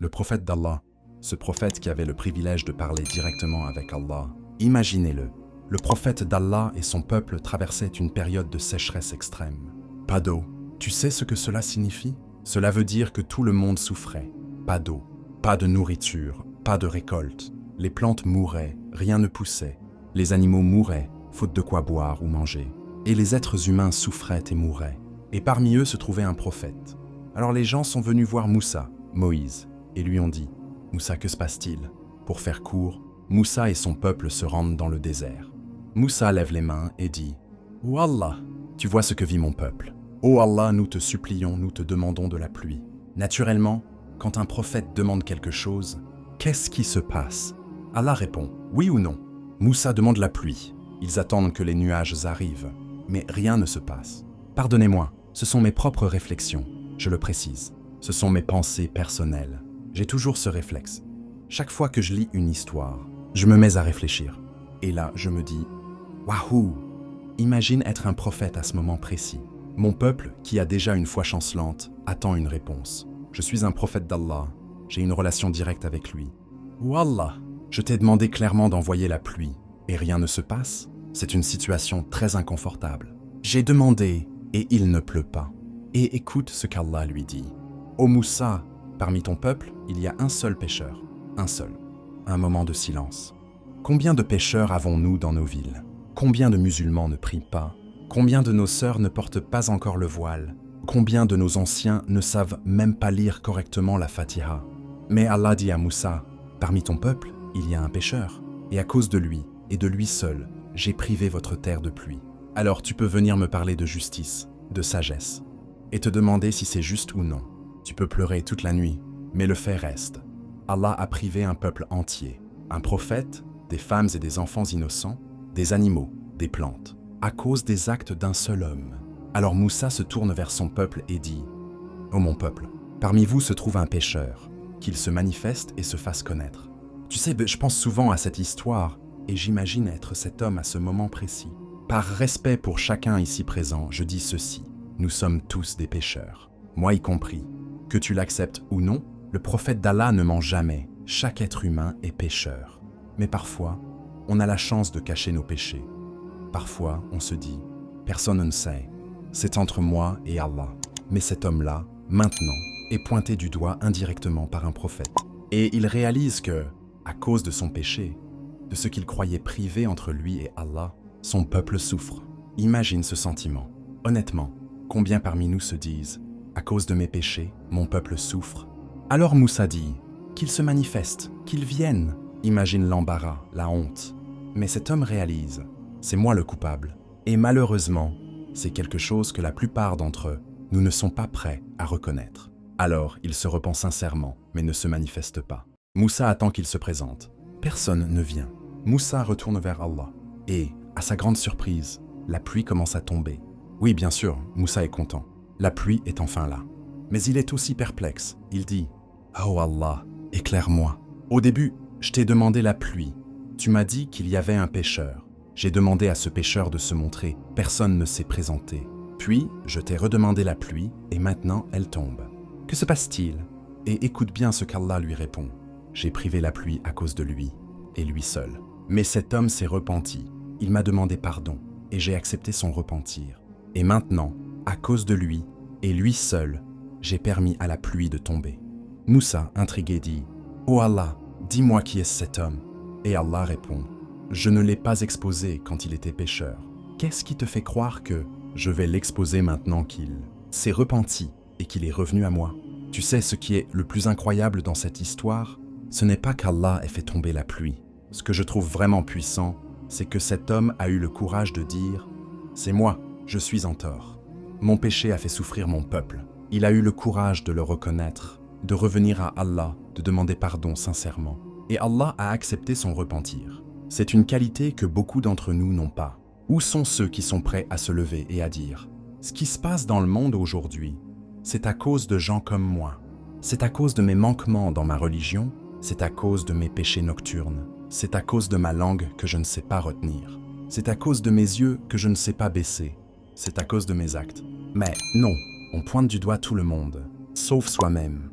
le prophète d'Allah, ce prophète qui avait le privilège de parler directement avec Allah. Imaginez-le, le prophète d'Allah et son peuple traversaient une période de sécheresse extrême. Pas d'eau. Tu sais ce que cela signifie? Cela veut dire que tout le monde souffrait. Pas d'eau, pas de nourriture, pas de récolte. Les plantes mouraient, rien ne poussait. Les animaux mouraient, faute de quoi boire ou manger. Et les êtres humains souffraient et mouraient. Et parmi eux se trouvait un prophète. Alors les gens sont venus voir Moussa, Moïse, et lui ont dit « Moussa, que se passe-t-il » Pour faire court, Moussa et son peuple se rendent dans le désert. Moussa lève les mains et dit « Oh Allah, tu vois ce que vit mon peuple. Oh Allah, nous te supplions, nous te demandons de la pluie. » Naturellement, quand un prophète demande quelque chose, qu'est-ce qui se passe? Allah répond « Oui ou non ?» Moussa demande la pluie. Ils attendent que les nuages arrivent, mais rien ne se passe. Pardonnez-moi, ce sont mes propres réflexions, je le précise. Ce sont mes pensées personnelles. J'ai toujours ce réflexe. Chaque fois que je lis une histoire, je me mets à réfléchir. Et là, je me dis « Wahou !» Imagine être un prophète à ce moment précis. Mon peuple, qui a déjà une foi chancelante, attend une réponse. Je suis un prophète d'Allah. J'ai une relation directe avec lui. Wallah, je t'ai demandé clairement d'envoyer la pluie, et rien ne se passe? C'est une situation très inconfortable. J'ai demandé, et il ne pleut pas. Et écoute ce qu'Allah lui dit. Ô Moussa, parmi ton peuple, il y a un seul pécheur. Un seul. Un moment de silence. Combien de pécheurs avons-nous dans nos villes? Combien de musulmans ne prient pas? Combien de nos sœurs ne portent pas encore le voile? Combien de nos anciens ne savent même pas lire correctement la Fatiha? Mais Allah dit à Moussa, parmi ton peuple, il y a un pécheur. Et à cause de lui, et de lui seul, j'ai privé votre terre de pluie. Alors tu peux venir me parler de justice, de sagesse, et te demander si c'est juste ou non. Tu peux pleurer toute la nuit, mais le fait reste. Allah a privé un peuple entier, un prophète, des femmes et des enfants innocents, des animaux, des plantes, à cause des actes d'un seul homme. Alors Moussa se tourne vers son peuple et dit « Ô mon peuple, parmi vous se trouve un pécheur, qu'il se manifeste et se fasse connaître. » Tu sais, je pense souvent à cette histoire et j'imagine être cet homme à ce moment précis. Par respect pour chacun ici présent, je dis ceci. Nous sommes tous des pécheurs, moi y compris. Que tu l'acceptes ou non, le prophète d'Allah ne ment jamais. Chaque être humain est pécheur. Mais parfois, on a la chance de cacher nos péchés. Parfois, on se dit, personne ne sait. C'est entre moi et Allah. Mais cet homme-là, maintenant, est pointé du doigt indirectement par un prophète. Et il réalise que, à cause de son péché, de ce qu'il croyait privé entre lui et Allah, son peuple souffre. Imagine ce sentiment. Honnêtement, combien parmi nous se disent « À cause de mes péchés, mon peuple souffre ». Alors Moussa dit « Qu'il se manifeste, qu'il vienne ». Imagine l'embarras, la honte. Mais cet homme réalise « C'est moi le coupable ». Et malheureusement, c'est quelque chose que la plupart d'entre eux, nous ne sont pas prêts à reconnaître. Alors, il se repent sincèrement, mais ne se manifeste pas. Moussa attend qu'il se présente. Personne ne vient. Moussa retourne vers Allah. Et, à sa grande surprise, la pluie commence à tomber. Oui, bien sûr, Moussa est content. La pluie est enfin là. Mais il est aussi perplexe. Il dit « Oh Allah, éclaire-moi. Au début, je t'ai demandé la pluie. Tu m'as dit qu'il y avait un pécheur. J'ai demandé à ce pécheur de se montrer. Personne ne s'est présenté. Puis, je t'ai redemandé la pluie et maintenant elle tombe. Que se passe-t-il » Et écoute bien ce qu'Allah lui répond. « J'ai privé la pluie à cause de lui, et lui seul. Mais cet homme s'est repenti. Il m'a demandé pardon, et j'ai accepté son repentir. Et maintenant, à cause de lui, et lui seul, j'ai permis à la pluie de tomber. » Moussa, intrigué, dit « Oh Allah, dis-moi qui est cet homme ?» Et Allah répond « Je ne l'ai pas exposé quand il était pécheur. Qu'est-ce qui te fait croire que je vais l'exposer maintenant qu'il s'est repenti et qu'il est revenu à moi ?» Tu sais ce qui est le plus incroyable dans cette histoire? Ce n'est pas qu'Allah ait fait tomber la pluie. Ce que je trouve vraiment puissant, c'est que cet homme a eu le courage de dire « C'est moi, je suis en tort. Mon péché a fait souffrir mon peuple. » Il a eu le courage de le reconnaître, de revenir à Allah, de demander pardon sincèrement. Et Allah a accepté son repentir. C'est une qualité que beaucoup d'entre nous n'ont pas. Où sont ceux qui sont prêts à se lever et à dire « Ce qui se passe dans le monde aujourd'hui, c'est à cause de gens comme moi. C'est à cause de mes manquements dans ma religion. C'est à cause de mes péchés nocturnes. C'est à cause de ma langue que je ne sais pas retenir. C'est à cause de mes yeux que je ne sais pas baisser. C'est à cause de mes actes. » Mais non, on pointe du doigt tout le monde, sauf soi-même.